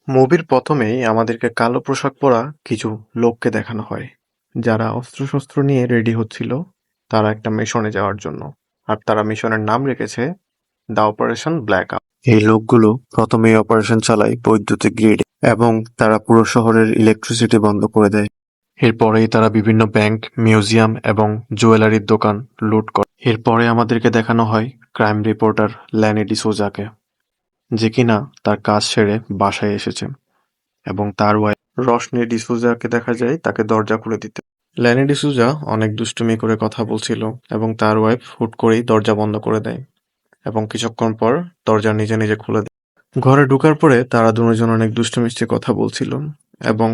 মুভির প্রথমেই আমাদেরকে কালো পোশাক পরা কিছু লোককে দেখানো হয় যারা অস্ত্রশস্ত্র নিয়ে রেডি হচ্ছিল তারা একটা মিশনে যাওয়ার জন্য। আর তারা মিশনের নাম রেখেছে দ্য অপারেশন ব্ল্যাক আপ। এই লোকগুলো প্রথমেই অপারেশন চালায় বৈদ্যুতিক গ্রিড এবং তারা পুরো শহরের ইলেকট্রিসিটি বন্ধ করে দেয়। এরপরেই তারা বিভিন্ন ব্যাংক, মিউজিয়াম এবং জুয়েলারির দোকান লুট করে। এরপরে আমাদেরকে দেখানো হয় ক্রাইম রিপোর্টার ল্যানি ডিসোজাকে, যে কিনা তার কাজ সেরে বাসায় এসেছে এবং তার ওয়াইফ রশনি ডিসুজাকে দেখা যায় তাকে দরজা খুলে দিতে। ল্যানি ডিসুজা অনেক দুষ্টুমি করে কথা বলছিল এবং তার ওয়াইফ হুট করেই দরজা বন্ধ করে দেয় এবং কিছুক্ষণ পর দরজা নিজে নিজে খুলে দেয়। ঘরে ঢোকার পরে তারা দুজন অনেক দুষ্টুমিষ্টি কথা বলছিল এবং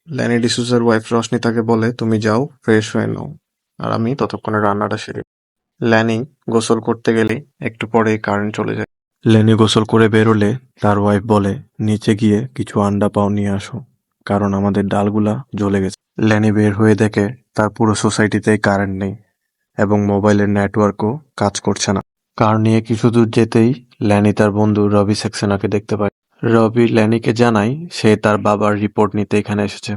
ল্যানি ডিসুজার ওয়াইফ রশনি তাকে বলে, তুমি যাও ফ্রেশ হয়ে নাও আর আমি ততক্ষণে রান্নাটা সেরে। ল্যানি গোসল করতে গেলে একটু পরেই কারেন্ট চলে যায়। ল্যানি গোসল করে বেরোলে তার ওয়াইফ বলে, নিচে গিয়ে কিছু আন্ডা পাও নিয়ে আসো, কারণ আমাদের ডালগুলা জ্বলে গেছে। ল্যানি বের হয়ে দেখে তার পুরো সোসাইটিতেই কারেন্ট নেই এবং মোবাইলের নেটওয়ার্কও কাজ করছে না। কার নিয়ে কিছু দূর যেতেই ল্যানি তার বন্ধু রবি সাক্সেনাকে দেখতে পায়। রবি ল্যানিকে জানায় সে তার বাবার রিপোর্ট নিতে এখানে এসেছে,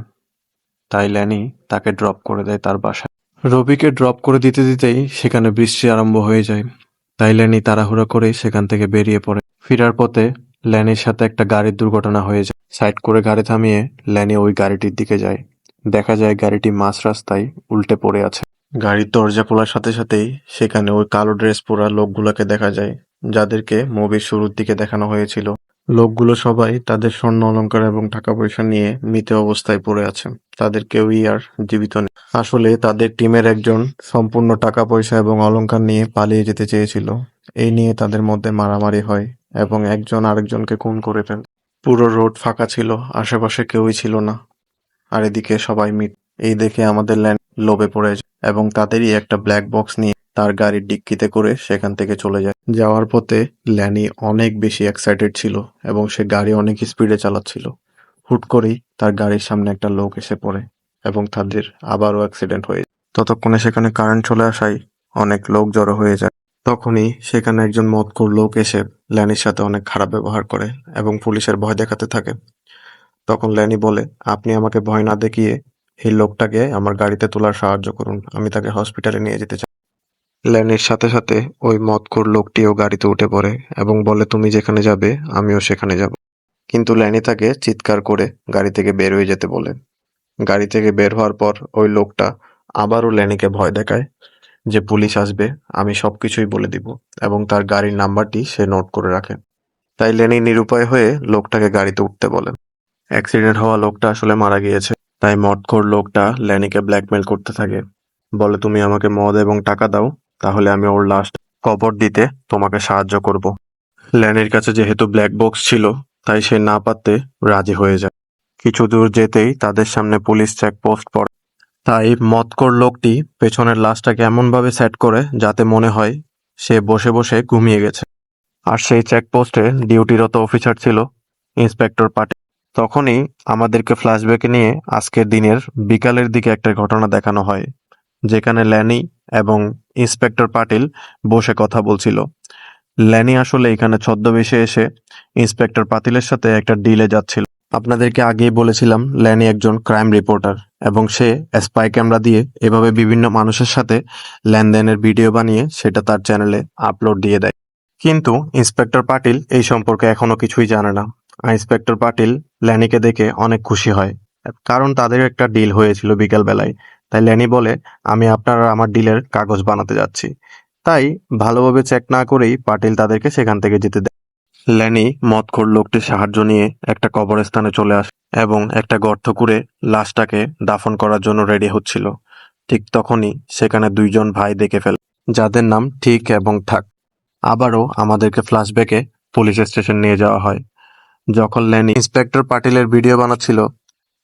তাই ল্যানি তাকে ড্রপ করে দেয় তার বাসায়। রবিকে ড্রপ করে দিতে দিতেই সেখানে বৃষ্টি আরম্ভ হয়ে যায়, তাই ল্যানি তাড়াহুড়ো করে সেখান থেকে বেরিয়ে পড়ে। ফেরার পথে ল্যানির সাথে একটা গাড়ির দুর্ঘটনা হয়ে যায়। সাইড করে গাড়ি থামিয়ে ল্যানি ওই গাড়িটির দিকে যায়। দেখা যায় গাড়িটি মাঝ রাস্তায় উল্টে পড়ে আছে। গাড়ির দরজা খোলার সাথে সাথেই সেখানে ওই কালো ড্রেস পরা লোকগুলোকে দেখা যায়, যাদেরকে মুভির শুরুর দিকে দেখানো হয়েছিল। লোকগুলো সবাই তাদের স্বর্ণ অলংকার এবং টাকা পয়সা নিয়ে মৃত অবস্থায় পড়ে আছে। তাদের কেউই আর জীবিত নেই। আসলে তাদের টিমের একজন সম্পূর্ণ টাকা পয়সা এবং অলংকার নিয়ে পালিয়ে যেতে চেয়েছিল। এই নিয়ে তাদের মধ্যে মারামারি হয় এবং একজন আরেকজনকে খুন করে ফেলে। পুরো রোড ফাঁকা ছিল, আশেপাশে কেউই ছিল না। আর এদিকে সবাই এই দেখে আমাদের ল্যান্ড লোভে পড়ে যায় এবং তাদেরই একটা ব্ল্যাক বক্স নিয়ে তার গাড়ির ডিক্কিতে করে সেখান থেকে চলে যায়। যাওয়ার পথে ল্যানি অনেক বেশি এক্সাইটেড ছিল এবং সে গাড়ি অনেক স্পিডে চালাচ্ছিল। হুট করেই তার গাড়ির সামনে একটা লোক এসে পড়ে এবং তাদের আবারও অ্যাক্সিডেন্ট হয়ে যায়। ততক্ষণে সেখানে কারেন্ট চলে আসায় অনেক লোক জড়ো হয়ে যায়। তখনই সেখানে একজন মদখোর লোক এসে ল্যানির সাথে অনেক খারাপ ব্যবহার করে এবং পুলিশের ভয় দেখাতে থাকে। তখন ল্যানি বলে, আপনি আমাকে ভয় না দেখিয়ে এই লোকটাকে আমার গাড়িতে তোলার সাহায্য করুন, আমি তাকে হসপিটালে নিয়ে যেতে চাই। ল্যানির সাথে সাথে ওই মদখোর লোকটিও গাড়িতে উঠে পড়ে এবং বলে, তুমি যেখানে যাবে আমিও সেখানে যাব। কিন্তু ল্যানি তাকে চিৎকার করে গাড়ি থেকে বের হয়ে যেতে বলে। গাড়ি থেকে বের হওয়ার পর ওই লোকটা আবারও ল্যানিকে ভয় দেখায় যে পুলিশ আসবে, আমি সবকিছুই বলে দিব, এবং তার গাড়ির নাম্বারটি সে নোট করে রাখে। তাই ল্যানি নিরুপায় হয়ে লোকটাকে গাড়িতে উঠতে বলে। অ্যাক্সিডেন্ট হওয়া লোকটা আসলে মারা গিয়েছে, তাই মদখোর লোকটা ল্যানিকে ব্ল্যাকমেল করতে থাকে। বলে, তুমি আমাকে মদ এবং টাকা দাও, তাহলে আমি ওর লাস্ট কবর দিতে তোমাকে সাহায্য করব। ল্যানির কাছে যেহেতু ব্ল্যাক বক্স ছিল, তাই সে না পারতে রাজি হয়ে যায়। কিছু দূর যেতেই তাদের সামনে পুলিশ চেকপোস্ট পড়ে। তাই মদখোর লোকটি পেছনের লাশটাকে এমনভাবে সেট করে যাতে মনে হয় সে বসে বসে ঘুমিয়ে গেছে। আর সেই চেকপোস্টে ডিউটিরত অফিসার ছিল ইন্সপেক্টর পাটিল। তখনই আমাদেরকে ফ্ল্যাশব্যাকে নিয়ে আজকের দিনের বিকালের দিকে একটা ঘটনা দেখানো হয়, যেখানে ল্যানি এবং ইন্সপেক্টর পাটিল বসে কথা বলছিল। ল্যানি আসলে এখানে ছদ্মবেশে এসে ইন্সপেক্টর পাতিলের সাথে একটা ডিলে যাচ্ছিল। আপনাদেরকে আগেই বলেছিলাম ল্যানি একজন ক্রাইম রিপোর্টার এবং সে স্পাই ক্যামেরা দিয়ে এভাবে বিভিন্ন মানুষের সাথে লেনদেনের ভিডিও বানিয়ে সেটা তার চ্যানেলে আপলোড দিয়ে দেয়। কিন্তু ইন্সপেক্টর পাটিল এই সম্পর্কে এখনো কিছুই জানে না। ইন্সপেক্টর পাটিল ল্যানিকে দেখে অনেক খুশি হয়, কারণ তাদের একটা ডিল হয়েছিল বিকেল বেলায়। তাই ল্যানি বলে, আমি আপনার আর আমার ডিলের কাগজ বানাতে যাচ্ছি। তাই ভালোভাবে চেক না করেই পাটিল তাদেরকে সেখান থেকে যেতে দেয়। ল্যানি মদখোর লোকটির সাহায্য নিয়ে একটা কবরস্থানে চলে আসে এবং একটা গর্ত করে লাশটাকে দাফন করার জন্য রেডি হচ্ছিল। ঠিক তখনই সেখানে দুইজন ভাই দেখে ফেলে, যাদের নাম ঠিক এবং ঠাক। আবারও আমাদেরকে ফ্ল্যাশব্যাকে পুলিশ স্টেশন নিয়ে যাওয়া হয়। যখন ল্যানি ইন্সপেক্টর পাটিলের ভিডিও বানাচ্ছিল,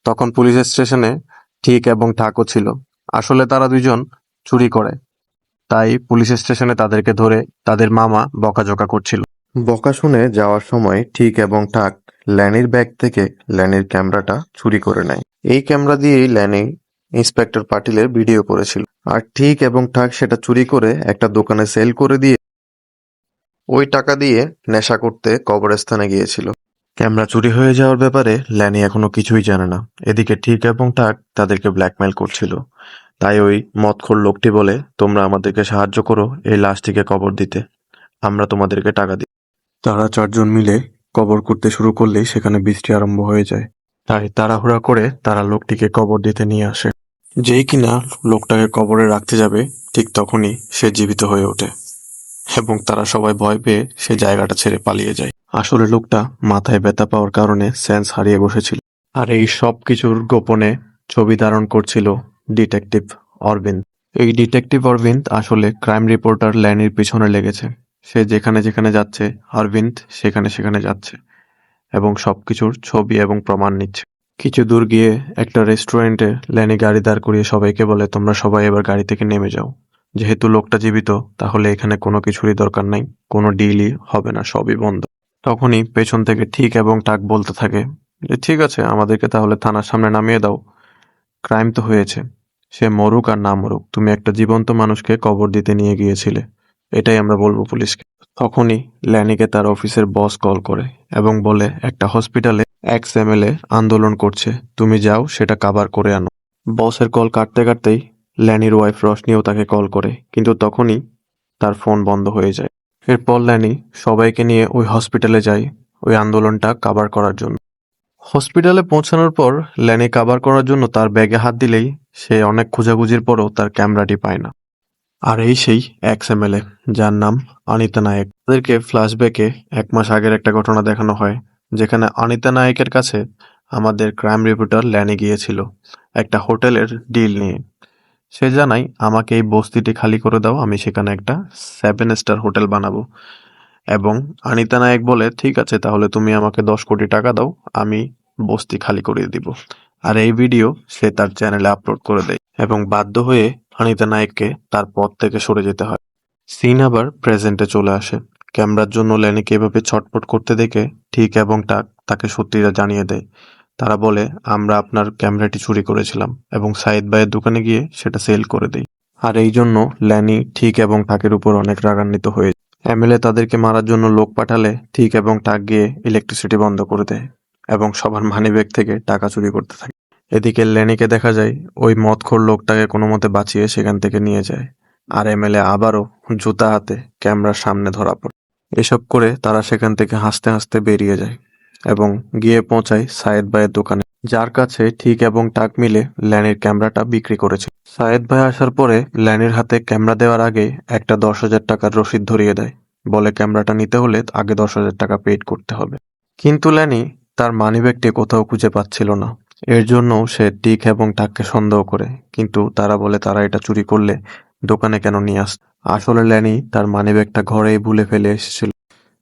তখন পুলিশ স্টেশনে ঠিক এবং ঠাকও ছিল। আসলে তারা দুইজন চুরি করে, তাই পুলিশ স্টেশনে তাদেরকে ধরে তাদের মামা বকাঝকা করছিল। বকা শুনে যাওয়ার সময় ঠিক এবং ঠাক ল্যানির ব্যাগ থেকে ল্যানির ক্যামেরাটা চুরি করে নেয়। এই ক্যামেরা দিয়েই ল্যানি ইন্সপেক্টর পাটিলের ভিডিও করেছিল। আর ঠিক এবং ঠাক সেটা চুরি করে একটা দোকানে সেল করে দিয়ে ওই টাকা দিয়ে নেশা করতে কবরস্থানে গিয়েছিল। ক্যামেরা চুরি হয়ে যাওয়ার ব্যাপারে ল্যানি এখনো কিছুই জানে না। এদিকে ঠিক এবং টাক তাদেরকে ব্ল্যাকমেল করছিল। তাই ওই মদখোর লোকটি বলে, তোমরা আমাদেরকে সাহায্য করো এই লাশটিকে কবর দিতে, আমরা তোমাদেরকে টাকা দিই। তারা চারজন মিলে কবর করতে শুরু করলেই সেখানে বৃষ্টি আরম্ভ হয়ে যায়। তাই তাড়াহুড়া করে তারা লোকটিকে কবর দিতে নিয়ে আসে। যেই কিনা লোকটাকে কবরে রাখতে যাবে, ঠিক তখনই সে জীবিত হয়ে ওঠে এবং তারা সবাই ভয় পেয়ে সে জায়গাটা ছেড়ে পালিয়ে যায়। আসলে লোকটা মাথায় ব্যথা পাওয়ার কারণে সেন্স হারিয়ে বসেছিল। আর এই সব কিছুর গোপনে ছবি ধারণ করছিল ডিটেকটিভ অরবিন্দ। এই ডিটেকটিভ অরবিন্দ আসলে ক্রাইম রিপোর্টার ল্যানির পিছনে লেগেছে। সে যেখানে যেখানে যাচ্ছে, অরবিন্দ সেখানে সেখানে যাচ্ছে এবং সবকিছুর ছবি এবং প্রমাণ নিচ্ছে। কিছু দূর গিয়ে একটা রেস্টুরেন্টে ল্যানি গাড়ি দাঁড় করিয়ে সবাইকে বলে, তোমরা সবাই এবার গাড়ি থেকে নেমে যাও। যেহেতু লোকটা জীবিত, তাহলে এখানে কোনো কিছুরই দরকার নাই, কোনো ডিলই হবে না, সবই বন্ধ। তখনই পেছন থেকে ঠিক এবং টাক বলতে থাকে যে, ঠিক আছে, আমাদেরকে তাহলে থানার সামনে নামিয়ে দাও। ক্রাইম তো হয়েছে, সে মরুক আর না মরুক, তুমি একটা জীবন্ত মানুষকে কবর দিতে নিয়ে গিয়েছিলে, এটাই আমরা বলবো পুলিশকে। তখনই ল্যানিকে তার অফিসের বস কল করে এবং বলে, একটা হসপিটালে এক্স-এমএলএ আন্দোলন করছে, তুমি যাও সেটা কাভার করে আনো। বসের কল কাটতে কাটতেই ল্যানির ওয়াইফ রশনিও তাকে কল করে, কিন্তু তখনই তার ফোন বন্ধ হয়ে যায়। এরপর ল্যানি সবাইকে নিয়ে ওই হসপিটালে যায় ওই আন্দোলনটা কাভার করার জন্য। হসপিটালে পৌঁছানোর পর ল্যানি কাভার করার জন্য তার ব্যাগে হাত দিলেই সে অনেক খোঁজাখুঁজির পরও তার ক্যামেরাটি পায় না। আর এই সেই এক্স-এমএলএ, যার নাম অনিতা নায়েক। তাদেরকে ফ্ল্যাশব্যাকে 1 মাস আগের একটা ঘটনা দেখানো হয়, যেখানে অনিতা নায়েকের কাছে আমাদের ক্রাইম রিপোর্টার ল্যানি গিয়েছিল একটা হোটেলের ডিল নিয়ে। সে জানায়, আমাকে এই বস্তিটি খালি করে দাও, আমি সেখানে একটা 7 স্টার হোটেল বানাবো। এবং অনিতা নায়েক বলে, ঠিক আছে, তাহলে তুমি আমাকে 10 কোটি টাকা দাও, আমি বস্তি খালি করে দিব। আর এই ভিডিও সে তার চ্যানেলে আপলোড করে দেয় এবং বাধ্য হয়ে অনিতা নায়েককে তার পদ থেকে সরে যেতে হয়। সিন আবার প্রেজেন্টে চলে আসে। ক্যামেরার জন্য ল্যানিকে এভাবে ছটফট করতে দেখে ঠিক এবং টাক তাকে সত্যিটা জানিয়ে দেয়। তারা বলে, আমরা আপনার ক্যামেরাটি চুরি করেছিলাম এবং সাইদ ভাইয়ের দোকানে গিয়ে সেটা সেল করে দেই। আর এই জন্য ল্যানি ঠিক এবং টাকের উপর অনেক রাগান্বিত হয়ে যায়। এমএলএ তাদেরকে মারার জন্য লোক পাঠালে ঠিক এবং টাক গিয়ে ইলেকট্রিসিটি বন্ধ করে দেয় এবং সবার মানিব্যাগ থেকে টাকা চুরি করতে থাকে। এদিকে ল্যানিকে দেখা যায় ওই মদখোর লোকটাকে কোনো মতে বাঁচিয়ে সেখান থেকে নিয়ে যায়। আর এমএলএ আবারও জুতা হাতে ক্যামেরার সামনে ধরা পড়ে। এসব করে তারা সেখান থেকে হাসতে হাসতে বেরিয়ে যায় এবং গিয়ে পৌঁছায় সায়েদ ভাইয়ের দোকানে, যার কাছে ঠিক এবং টাক মিলে ল্যানির ক্যামেরাটা বিক্রি করেছে। সায়েদ ভাই আসার পরে ল্যানির হাতে ক্যামেরা দেওয়ার আগে একটা 10,000 টাকার রসিদ ধরিয়ে দেয়, বলে ক্যামেরাটা নিতে হলে আগে 10,000 টাকা পেইড করতে হবে। কিন্তু ল্যানি তার মানিব্যাগটি কোথাও খুঁজে পাচ্ছিল না। এর জন্য সে টিক এবং টাককে সন্দেহ করে, কিন্তু তারা বলে তারা এটা চুরি করলে দোকানে কেন নিয়ে আস। আসলে ল্যানি তার মানিব্যাগটা ঘরেই ভুলে ফেলে এসেছিল।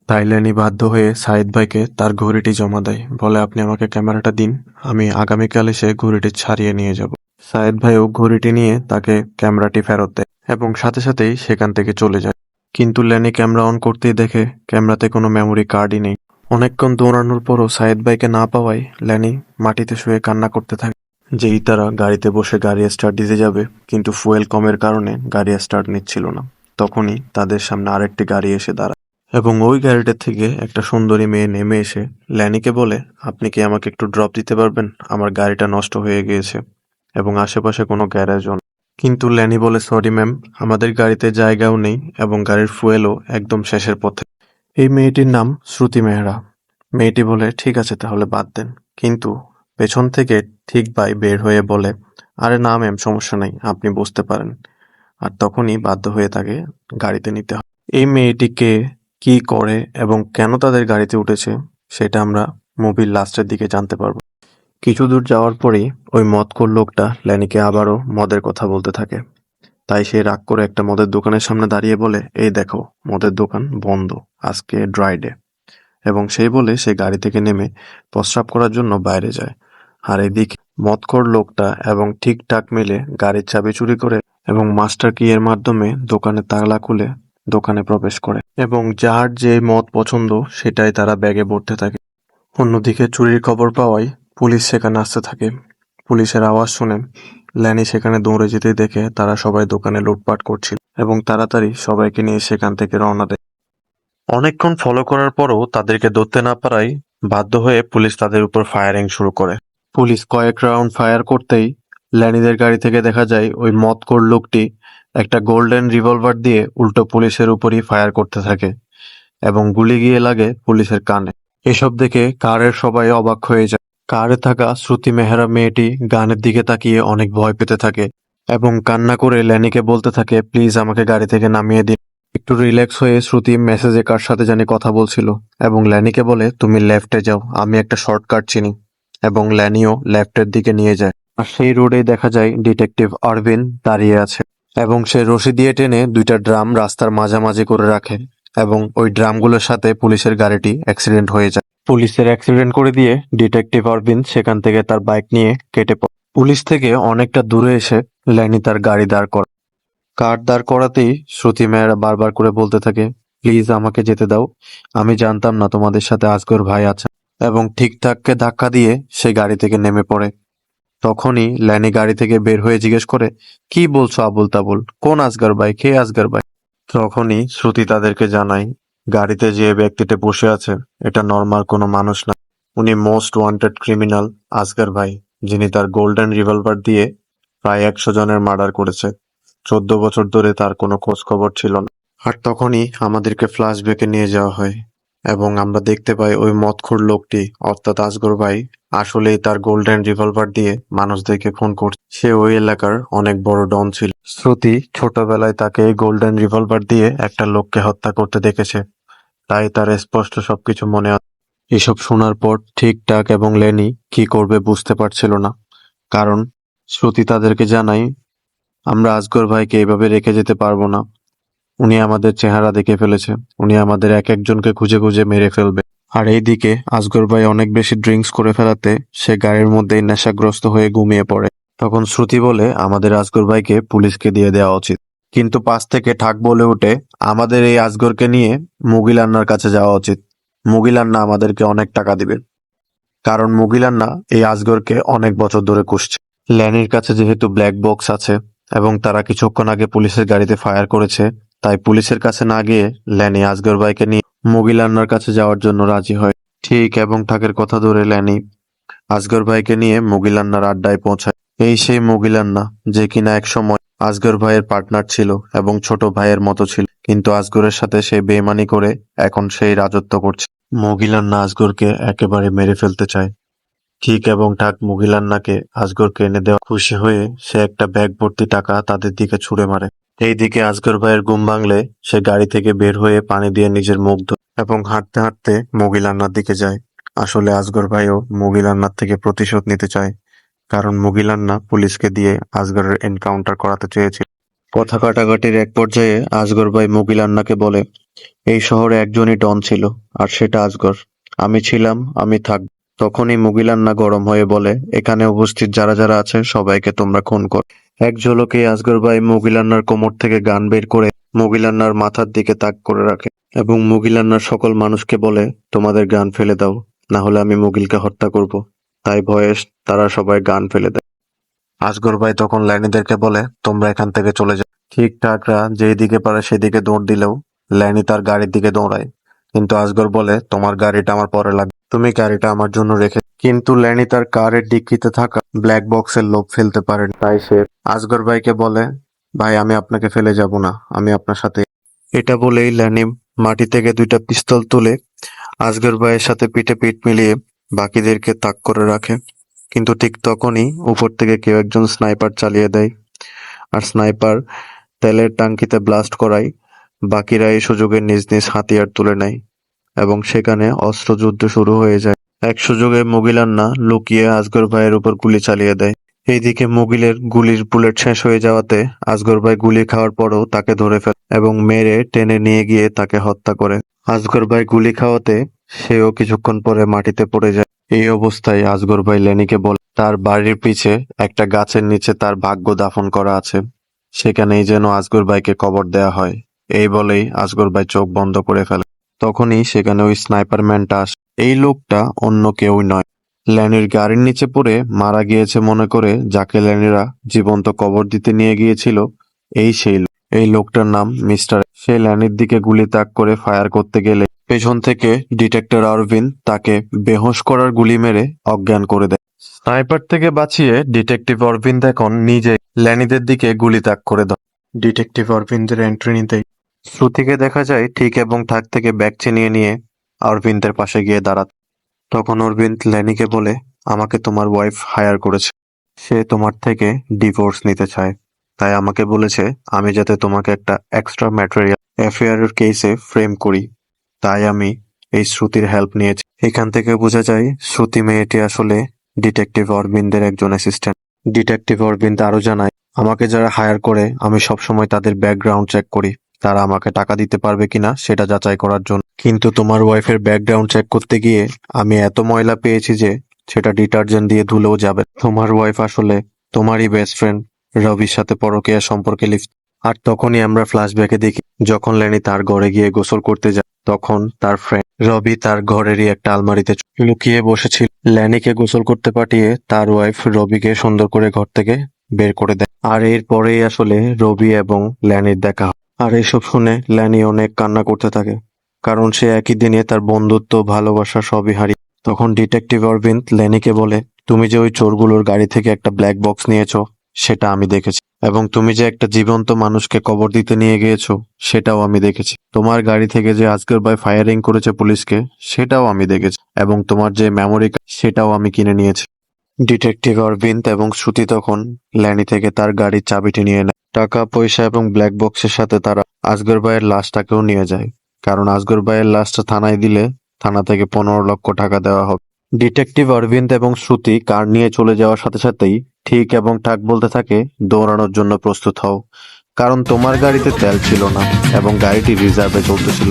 তাই ল্যানি বাধ্য হয়ে সাইদ ভাইকে তার ঘড়িটি জমা দেয়, বলে, আপনি আমাকে ক্যামেরাটা দিন, আমি আগামীকাল এসে ঘড়িটি ছাড়িয়ে নিয়ে যাব। সাইদ ভাইও ঘড়িটি নিয়ে তাকে ক্যামেরাটি ফেরত দেয় এবং সাথে সাথেই সেখান থেকে চলে যায়। কিন্তু ল্যানি ক্যামেরা অন করতেই দেখে ক্যামেরাতে কোনো মেমোরি কার্ডই নেই। অনেকক্ষণ দৌড়ানোর পরও সাইদ ভাইকে না পাওয়ায় ল্যানি মাটিতে শুয়ে কান্না করতে থাকে। যেই তারা গাড়িতে বসে গাড়ি স্টার্ট দিতে যাবে, কিন্তু ফুয়েল কমের কারণে গাড়ি স্টার্ট নিচ্ছিল না। তখনই তাদের সামনে আরেকটি গাড়ি এসে দাঁড়ায় এবং ওই গাড়িটা থেকে একটা সুন্দরী মেয়ে নেমে এসে ল্যানিকে বলে, আপনি কি আমাকে একটু ড্রপ দিতে পারবেন, আমার গাড়িটা নষ্ট হয়ে গিয়েছে এবং আশেপাশে কোনো গ্যারেজও নেই। কিন্তু ল্যানি বলে, সরি ম্যাম, আমাদের গাড়িতে জায়গাও নেই এবং গাড়ির ফুয়েলও একদম শেষের পথে। এই মেয়েটির নাম শ্রুতি মেহরা। মেয়েটি বলে, ঠিক আছে, তাহলে বাদ দেন। কিন্তু পেছন থেকে ঠিক ভাই বের হয়ে বলে, আরে না ম্যাম, সমস্যা নাই, আপনি বসতে পারেন। আর তখনই বাধ্য হয়ে তাকে গাড়িতে নিতে হয়। এই মেয়েটিকে কি করে এবং কেন তাদের গাড়িতে উঠেছে সেটা আমরা মুভির লাস্টের দিকে জানতে পারবো। কিছু দূর যাওয়ার পরেই ওই মদখোর লোকটা ল্যানিকে আবারও মদের কথা বলতে থাকে। তাই সে রাগ করে একটা মদের দোকানের সামনে দাঁড়িয়ে বলে, এই দেখো, মদের দোকান বন্ধ, আজকে ড্রাই ডে। এবং সেই বলে সে গাড়ি থেকে নেমে প্রস্রাব করার জন্য বাইরে যায়। আর এদিকে মদখোর লোকটা এবং ঠিকঠাক মিলে গাড়ির চাবি চুরি করে এবং মাস্টার কি এর মাধ্যমে দোকানে তালা খুলে দোকানে প্রবেশ করে এবং যার যে মদ পছন্দ সেটাই তারা ব্যাগে ভরতে থাকে। অন্যদিকে চুরির খবর পাওয়ায় পুলিশ সেখানে আসতে থাকে। পুলিশের আওয়াজ শুনে ল্যানি সেখানে দৌড়ে যেতে দেখে তারা সবাই দোকানে লুটপাট করছিল এবং তাড়াতাড়ি সবাইকে নিয়ে সেখান থেকে রওনা দেয়। অনেকক্ষণ ফলো করার পরও তাদেরকে ধরতে না পারায় বাধ্য হয়ে পুলিশ তাদের উপর ফায়ারিং শুরু করে। পুলিশ কয়েক রাউন্ড ফায়ার করতেই ল্যানিদের গাড়ি থেকে দেখা যায় ওই মদখোর লোকটি একটা গোল্ডেন রিভলভার দিয়ে উল্টো পুলিশের উপরই ফায়ার করতে থাকে এবং গুলি গিয়ে লাগে পুলিশের কানে। এসব দেখে কারের সবাই অবাক হয়ে যায়। কারে থাকা শ্রুতি মেহরা মেয়েটি গানের দিকে তাকিয়ে অনেক ভয় পেতে থাকে এবং কান্না করে ল্যানিকে বলতে থাকে, প্লিজ আমাকে গাড়ি থেকে নামিয়ে দিন। একটু রিল্যাক্স হয়ে শ্রুতি মেসেজে কার সাথে জানি কথা বলছিল এবং ল্যানিকে বলে, তুমি লেফটে যাও, আমি একটা শর্টকাট চিনি। এবং ল্যানিও লেফটের দিকে নিয়ে যায়। আর সেই রোডেই দেখা যায় ডিটেকটিভ আরভিন দাঁড়িয়ে আছে এবং সে রশি দিয়ে টেনে দুইটা ড্রাম রাস্তার মাঝামাঝি করে রাখে এবং ওই ড্রামগুলোর সাথে পুলিশের গাড়িটি অ্যাক্সিডেন্ট হয়ে যায়। পুলিশের অ্যাক্সিডেন্ট করে দিয়ে ডিটেকটিভ আরভিন সেখান থেকে তার বাইক নিয়ে কেটে পড়ে। পুলিশ থেকে অনেকটা দূরে এসে ল্যানি তার গাড়ি দাঁড় করে। কার দাঁড় করাতেই শ্রুতি মেয়েরা বারবার করে বলতে থাকে, প্লিজ আমাকে যেতে দাও, আমি জানতাম না তোমাদের সাথে আজগর ভাই আছে। এবং ঠিকঠাককে ধাক্কা দিয়ে সে গাড়ি থেকে নেমে পড়ে। তখনই ল্যানি গাড়ি থেকে বের হয়ে জিজ্ঞেস করে, কি বলছো আবুল তাবুল, কোন আজগর ভাই, কে আজগর ভাই? তখনই শ্রুতি তাদেরকে জানায়, গাড়িতে যে ব্যক্তিটা বসে আছে এটা নর্মাল কোনো মানুষ না, উনি মোস্ট ওয়ান্টেড ক্রিমিনাল আজগর ভাই, যিনি তার গোল্ডেন রিভলভার দিয়ে প্রায় 100 জনের মার্ডার করেছে। 14 বছর ধরে তার কোনো খোঁজ খবর ছিল না। আর তখনই আমাদেরকে ফ্ল্যাশব্যাকে নিয়ে যাওয়া হয় এবং আমরা দেখতে পাই ওই মদখোর লোকটি অর্থাৎ আজগর ভাই আসলেই তার গোল্ডেন রিভলভার দিয়ে মানুষদেরকে খুন করছে। সে ওই এলাকার অনেক বড় ডন ছিল। শ্রুতি ছোটবেলায় তাকে এই গোল্ডেন রিভলভার দিয়ে একটা লোককে হত্যা করতে দেখেছে, তাই তার স্পষ্ট সবকিছু মনে আছে। এসব শোনার পর ঠিকঠাক এবং লেনি কি করবে বুঝতে পারছিল না, কারণ শ্রুতি তাদেরকে জানায়, আমরা আজগর ভাইকে এভাবে রেখে যেতে পারবো না। উনি আমাদের চেহারা দেখে ফেলেছে, উনি আমাদের এক একজনকে খুঁজে খুঁজে মেরে ফেলবে। আর এইদিকে আজগর ভাই অনেক বেশি ড্রিঙ্কস করে ফেলাতে সে গাড়ির মধ্যেই নেশাগ্রস্ত হয়ে ঘুমিয়ে পড়ে। তখন শ্রুতি বলে, আমাদের আজগর ভাইকে পুলিশকে দিয়ে দেওয়া উচিত। কিন্তু পাশ থেকে ঠাক বলে ওঠে, আমাদের এই আজগরকে নিয়ে মুগিল আন্নার কাছে যাওয়া উচিত। মুগিল আন্না আমাদেরকে অনেক টাকা দিবে, কারণ মুগিল আন্না এই আজগরকে অনেক বছর ধরে খুঁজছে। ল্যানির কাছে যেহেতু ব্ল্যাক বক্স আছে এবং তারা কিছুক্ষণ আগে পুলিশের গাড়িতে ফায়ার করেছে, তাই পুলিশের কাছে না গিয়ে ল্যানি আজগর ভাইকে নিয়ে মুগিল আন্নার কাছে যাওয়ার জন্য রাজি হয়। ঠিক এবং ঠাকের কথা ধরে ল্যানি আজগর ভাইকে নিয়ে মুগিল আন্নার আড্ডায় পৌঁছায়। এই সেই মুগিল আন্না যে কিনা এক সময় আজগর ভাইয়ের পার্টনার ছিল এবং ছোট ভাইয়ের মতো ছিল, কিন্তু আজগরের সাথে সে বেইমানি করে এখন সেই রাজত্ব করছে। মুগিল আন্না আজগরকে একেবারে মেরে ফেলতে চায়। ঠিক এবং ঠাক মুগিল আন্নাকে আজগরকে এনে দেওয়া খুশি হয়ে সে একটা ব্যাগ ভর্তি টাকা তাদের দিকে ছুঁড়ে মারে। এইদিকে আজগর ভাইয়ের ঘুম ভাঙলে সে গাড়ি থেকে বের হয়ে পানি দিয়ে নিজের মুখ ধোয় এবং হাঁটতে হাঁটতে মুগিল আন্নার দিকে যায়। আসলে আজগর ভাইও মুগিল আন্নার থেকে প্রতিশোধ নিতে চায়, কারণ মুগিল আন্না পুলিশকে দিয়ে আজগরের এনকাউন্টার করাতে চেয়েছিল। কথা কাটাকাটির এক পর্যায়ে আজগর ভাই মুগিল আন্নাকে বলে, এই শহরে একজনই ডন ছিল, আর সেটা আজগর। আমি ছিলাম, আমি থাকব। তখনই মুগিল আন্না গরম হয়ে বলে, এখানে উপস্থিত যারা যারা আছে সবাইকে তোমরা খুন কর। এক ঝলকে আজগর ভাই মুগিল আন্নার কোমর থেকে গান বের করে মুগিল আন্নার মাথার দিকে তাক করে রাখে এবং মুগিল আন্নার সকল মানুষকে বলে, তোমাদের গান ফেলে দাও, না হলে আমি মুগিলকে হত্যা করব। তাই ভয়ে তারা সবাই গান ফেলে দেয়। আজগর ভাই তখন ল্যানিদেরকে বলে, তোমরা এখান থেকে চলে যাও। ঠিকঠাকরা যেই দিকে পারে সেদিকে দৌড় দিলেও ল্যানি তার গাড়ির দিকে দৌড়ায়, কিন্তু আজগর বলে, তোমার গাড়িটা আমার পরে লাগবে, তুমি গাড়িটা আমার জন্য রেখে। কিন্তু ল্যানি তার কারের ডিক্কিতে থাকা ব্ল্যাক বক্সের লোভ ফেলতে পারেন, তাই সে আজগর ভাইকে বলে, ভাই আমি আপনাকে ফেলে যাব না, আমি আপনার সাথে। এটা বলেই ল্যানি মাটি থেকে দুইটা পিস্তল তুলে আজগর ভাইয়ের সাথে পিঠে পিঠ মিলিয়ে বাকিদেরকে তাক করে রাখে। কিন্তু ঠিক তখনই উপর থেকে কেউ একজন স্নাইপার চালিয়ে দেয়, আর স্নাইপার তেলের টাঙ্কিতে ব্লাস্ট করায় বাকিরা এই সুযোগে নিজ নিজ হাতিয়ার তুলে নেয় এবং সেখানে অস্ত্রযুদ্ধ শুরু হয়ে যায়। এক সুযোগে মুগিল আন্না লুকিয়ে আজগর ভাইয়ের উপর গুলি চালিয়ে দেয়। এইদিকে মুগিলের গুলির বুলেট শেষ হয়ে যাওয়াতে আজগর ভাই গুলি খাওয়ার পরও তাকে ধরে ফেলে এবং মেরে টেনে নিয়ে গিয়ে তাকে হত্যা করে। আজগর ভাই গুলি খাওয়াতে সেও কিছুক্ষণ পরে মাটিতে পড়ে যায়। এই অবস্থায় আজগর ভাই লেনিকে বলে, তার বাড়ির পিছে একটা গাছের নিচে তার ভাগ্য দাফন করা আছে, সেখানেই যেন আজগর ভাইকে কবর দেয়া হয়। এই বলেই আজগর ভাই চোখ বন্ধ করে ফেলে। তখনই সেখানে ওই স্নাইপার ম্যানটা আসে। এই লোকটা অন্য কেউই নয়, ল্যানির গাড়ির নিচে পড়ে মারা গিয়েছে মনে করে যাকে ল্যানিরা জীবন্ত কবর দিতে নিয়ে গিয়েছিল, এই সেই লোক। এই লোকটার নাম মিস্টার। সে ল্যানির দিকে গুলি তাক করে ফায়ার করতে গেলে পেছন থেকে ডিটেক্টর অরবিন্দ তাকে বেহুঁশ করার গুলি মেরে অজ্ঞান করে দেয়। স্নাইপার থেকে বাঁচিয়ে ডিটেকটিভ অরবিন্দ এখন নিজে ল্যানিদের দিকে গুলি তাক করে দেয়। ডিটেকটিভ অরবিন্দের এন্ট্রি নিতেই শ্রুতিকে দেখা যায় ঠিক এবং ঠাক থেকে ব্যাগ ছিনিয়ে নিয়ে অরবিন্দের পাশে গিয়ে দাঁড়াত। তখন অরবিন্দ ল্যানিকে বলে, আমাকে তোমার ওয়াইফ হায়ার করেছে। সে তোমার থেকে ডিভোর্স নিতে চায়। তাই আমাকে বলেছে আমি যাতে তোমাকে একটা এক্সট্রা ম্যাটেরিয়াল অ্যাফেয়ারের কেসে ফ্রেম করি। তাই আমি এই শ্রুতির হেল্প নিয়েছি। এখান থেকে বোঝা যায় শ্রুতি মেয়েটি আসলে ডিটেকটিভ অরবিন্দের একজন অ্যাসিস্ট্যান্ট। ডিটেকটিভ অরবিন্দ আরো জানায়, আমাকে যারা হায়ার করে আমি সবসময় তাদের ব্যাকগ্রাউন্ড চেক করি, তারা আমাকে টাকা দিতে পারবে কিনা সেটা যাচাই করার জন্য। কিন্তু তোমার ওয়াইফের ব্যাকগ্রাউন্ড চেক করতে গিয়ে আমি এত ময়লা পেয়েছি যে সেটা ডিটারজেন্ট দিয়ে ধুলেও যাবে। তোমার ওয়াইফ আসলে তোমারই বেস্ট ফ্রেন্ড রবির সাথে পরকীয়া সম্পর্কে লিপ্ত। আর তখনই আমরা ফ্ল্যাশব্যাকে দেখি যখন ল্যানি তার ঘরে গিয়ে গোসল করতে যায়, তখন তার ফ্রেন্ড রবি তার ঘরেরই একটা আলমারিতে লুকিয়ে বসেছিল। ল্যানিকে গোসল করতে পাঠিয়ে তার ওয়াইফ রবিকে সুন্দর করে ঘর থেকে বের করে দেয়। আর এরপরেই আসলে রবি এবং ল্যানির দেখা হয়। আর এসব শুনে ল্যানি অনেক কান্না করতে থাকে, কারণ সে একই দিনে তার বন্ধুত্ব, ভালোবাসা সবই হারিয়ে। তখন ডিটেকটিভ অরবিন্দ ল্যানিকে বলে, তুমি যে ওই চোরগুলোর গাড়ি থেকে একটা ব্ল্যাক বক্স নিয়েছো সেটা আমি দেখেছি, এবং তুমি যে একটা জীবন্ত মানুষকে কবর দিতে নিয়ে গিয়েছো সেটাও আমি দেখেছি। তোমার গাড়ি থেকে যে আজকের ভাই ফায়ারিং করেছে পুলিশকে সেটাও আমি দেখেছি, এবং তোমার যে মেমোরি কার্ড সেটাও আমি কিনে নিয়েছি। ডিটেকটিভ অরবিন্দ এবং শ্রুতি তখন ল্যানি থেকে তার গাড়ির চাবিটি নিয়ে নেয়। টাকা পয়সা এবং ব্ল্যাক বক্সের সাথে তারা আসগর ভাইয়ের লাশটাকেও নিয়ে যায়, কারণ আসগর ভাইয়ের লাশটা থানায় দিলে থানা থেকে 15 লক্ষ টাকা দেওয়া হবে। ডিটেকটিভ অরবিন্দ এবং শ্রুতি কার নিয়ে চলে যাওয়ার সাথে সাথেই ঠিক এবং ঠাক বলতে থাকে, দৌড়ানোর জন্য প্রস্তুত হও, কারণ তোমার গাড়িতে তেল ছিল না এবং গাড়িটি রিজার্ভে চলতেছিল।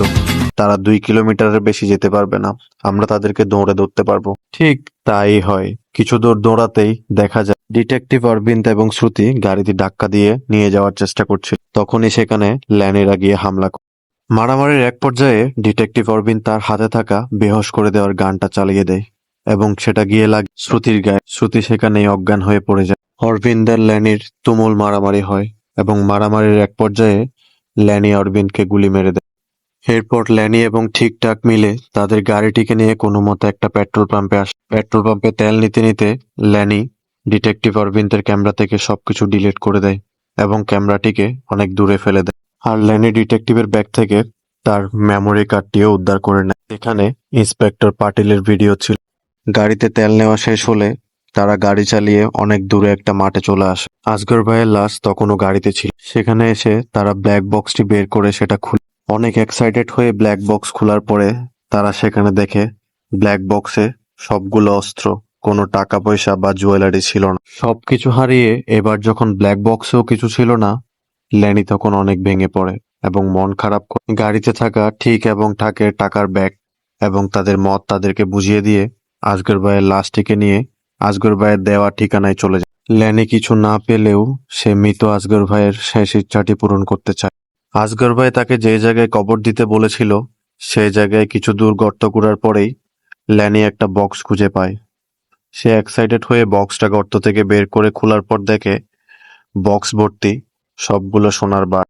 তারা 2 কিলোমিটারের বেশি যেতে পারবে না, আমরা তাদেরকে দৌড়ে ধরতে পারবো। ঠিক তাই হয়। কিছু দূর দৌড়াতেই দেখা যায় ডিটেকটিভ অরবিন্দ এবং শ্রুতি গাড়িটি ধাক্কা দিয়ে নিয়ে যাওয়ার চেষ্টা করছিল। তখনই সেখানে ল্যানিরা গিয়ে হামলা করে। মারামারির এক পর্যায়ে ডিটেকটিভ অরবিন্দ তার হাতে থাকা বেহোশ করে দেওয়ার গানটা চালিয়ে দেয় এবং সেটা গিয়ে লাগে শ্রুতির গায়ে। শ্রুতি সেখানেই অজ্ঞান হয়ে পড়ে যায়। অরবিন্দ আর ল্যানির তুমুল মারামারি হয় এবং মারামারির এক পর্যায়ে ল্যানি অরবিন্দকে গুলি মেরে দেয়। এরপর ল্যানি এবং ঠিকঠাক মিলে তাদের গাড়িটিকে নিয়ে কোনো মতে একটা পেট্রোল পাম্পে আসে। পেট্রোল পাম্পে তেল নিতে নিতে ল্যানি ডিটেকটিভ অরবিন্দের ক্যামেরা থেকে সবকিছু ডিলিট করে দেয় এবং ক্যামেরাটিকে অনেক দূরে ফেলে দেয়। আর ল্যানি ডিটেকটিভের ব্যাগ থেকে তার মেমোরি কার্ডটিও উদ্ধার করে নেয়। এখানে ইন্সপেক্টর পাটিলের ভিডিও ছিল। গাড়িতে তেল নেওয়া শেষ হলে তারা গাড়ি চালিয়ে অনেক দূরে একটা মাঠে চলে আসে। আসগর ভাইয়ের লাশ তখনও গাড়িতে ছিল। সেখানে এসে তারা ব্ল্যাক বক্সটি বের করে সেটা খুলে অনেক এক্সাইটেড হয়ে ব্ল্যাক বক্স খোলার পরে তারা সেখানে দেখে ব্ল্যাক বক্সে সবগুলো অস্ত্র, কোনো টাকা পয়সা বা জুয়েলারি ছিল না। সবকিছু হারিয়ে এবার যখন ব্ল্যাক বক্সেও কিছু ছিল না, ল্যানি তখন অনেক ভেঙে পড়ে এবং মন খারাপ করে গাড়িতে থাকা ঠিক এবং ঠাকের টাকার ব্যাগ এবং তাদের মত তাদেরকে বুঝিয়ে দিয়ে আসগর ভাইয়ের লাশটিকে নিয়ে আসগর ভাইয়ের দেওয়া ঠিকানায় চলে যায়। ল্যানি কিছু না পেলেও সে মৃত আসগর ভাইয়ের শেষ ইচ্ছাটি পূরণ করতে চায়। আসগর ভাই তাকে যে জায়গায় কবর দিতে বলেছিল সেই জায়গায় কিছু দূর গর্ত করার পরেই ল্যানি একটা বক্স খুঁজে পায়। সে এক্সাইটেড হয়ে বক্সটা গর্ত থেকে বের করে খোলার পর দেখে বক্স ভর্তি সবগুলো সোনার বার।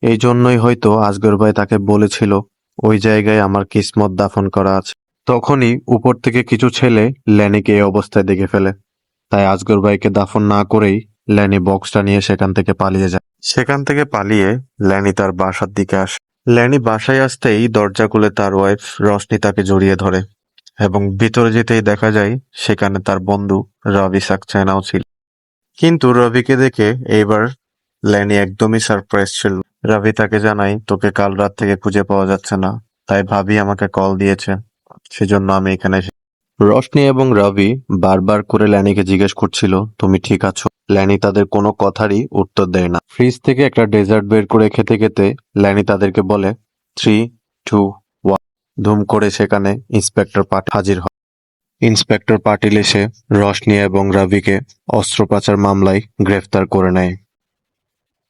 এই জন্যই হয়তো আসগর ভাই তাকে বলেছিল ওই জায়গায় আমার কিসমত দাফন করা আছে। তখনই উপর থেকে কিছু ছেলে ল্যানিকে এই অবস্থায় দেখে ফেলে। তাই আসগর ভাইকে দাফন না করেই ল্যানি বক্সটা নিয়ে সেখান থেকে পালিয়ে যায়। সেখান থেকে পালিয়ে ল্যানি তার বাসার দিকে আসে। ল্যানি বাসায় আসতেই দরজা খুলে তার ওয়াইফ রশনি তাকে জড়িয়ে ধরে এবং ভিতরে যেতেই দেখা যায় সেখানে তার বন্ধু রবি সাকসেনাও ছিল। কিন্তু রবিকে দেখে এইবার ল্যানি একদমই সারপ্রাইজ ছিল। রবি তাকে জানায়, তোকে কাল রাত থেকে খুঁজে পাওয়া যাচ্ছে না, তাই ভাবি আমাকে কল দিয়েছে, সেজন্য আমি এখানে এসেছি। রশনি এবং রবি বারবার করে ল্যানিকে জিজ্ঞেস করছিল তুমি ঠিক আছো। ল্যানি তাদের কোনো কথারই উত্তর দেয় না। ফ্রিজ থেকে একটা ডেজার্ট বের করে খেতে খেতে ল্যানি তাদেরকে বলে 3, 2, 1। ধুম করে সেখানে ইন্সপেক্টর পাটিল হাজির হয়। ইন্সপেক্টর পাটিল এসে রশনি এবং রবিকে অস্ত্র পাচার মামলায় গ্রেফতার করে নেয়।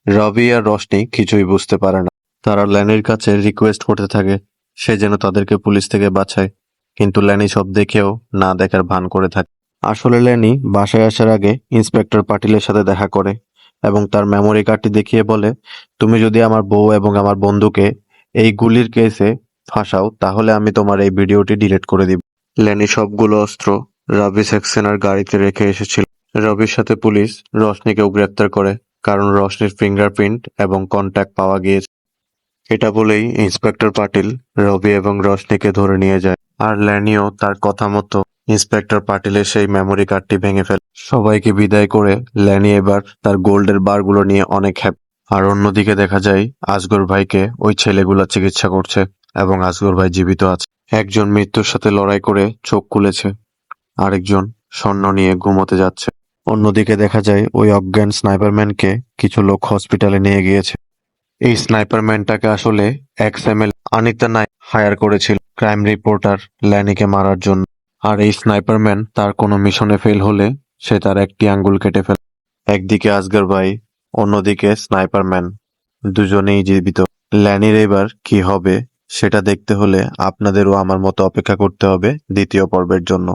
রবি আর রশনি কিছুই বুঝতে পারে না। তারা ল্যানির কাছে রিকোয়েস্ট করতে থাকে সে যেন তাদেরকে পুলিশ থেকে বাঁচায়, কিন্তু ল্যানি সব দেখেও না দেখার ভান করে থাকে। আসলে ল্যানি বাসায় আসার আগে ইন্সপেক্টর পাটিলের সাথে দেখা করে এবং তার মেমোরি কার্ডটি দেখিয়ে বলে, তুমি যদি আমার বউ এবং আমার বন্ধুকে এই গুলির কেসে ফাঁসাও তাহলে আমি তোমার এই ভিডিওটি ডিলিট করে দিব। ল্যানি সবগুলো অস্ত্র রবি সেক্সেনার গাড়িতে রেখে এসেছিল। রবির সাথে পুলিশ রশনিকেও গ্রেপ্তার করে, কারণ রশনির ফিঙ্গারপ্রিন্ট এবং কন্ট্যাক্ট পাওয়া গিয়েছে। এটা বলেই ইন্সপেক্টর পাটিল রবি এবং রশনিকে ধরে নিয়ে যায়, আর ল্যানিও তার কথা মতো ইন্সপেক্টর পাটিলের সেই মেমোরি কার্ডটি ভেঙে ফেলে। সবাইকে বিদায় করে ল্যানি এবার তার গোল্ডের বারগুলো নিয়ে অনেক হ্যাপি। আর অন্যদিকে দেখা যায় আসগর ভাইকে ওই ছেলেগুলা চিকিৎসা করছে এবং আসগর ভাই জীবিত আছে। একজন মৃত্যুর সাথে লড়াই করে চোখ খুলেছে, আরেকজন স্বর্ণ নিয়ে ঘুমোতে যাচ্ছে। অন্যদিকে দেখা যায় ওই অজ্ঞান স্নাইপারম্যানকে কিছু লোক হসপিটালে নিয়ে গিয়েছে। এই স্নাইপারম্যানটাকে আসলে XML আনিতা নাইক হায়ার করেছিল ক্রাইম রিপোর্টার ল্যানিকে মারার জন্য। আর এই স্নাইপারম্যান তার কোনো মিশনে ফেল হলে সে তার একটি আঙ্গুল কেটে ফেলে। একদিকে আসগর ভাই, অন্যদিকে স্নাইপারম্যান, দুজনেই জীবিত। ল্যানির এবার কি হবে সেটা দেখতে হলে আপনাদেরও আমার মতো অপেক্ষা করতে হবে দ্বিতীয় পর্বের জন্য।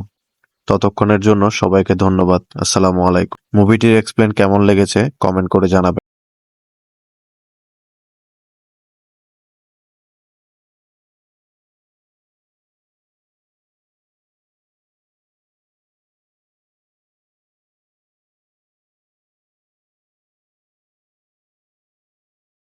ততক্ষণের জন্য সবাইকে ধন্যবাদ। আসসালামু আলাইকুম। মুভিটির এক্সপ্লেন কেমন লেগেছে কমেন্ট করে জানাবেন।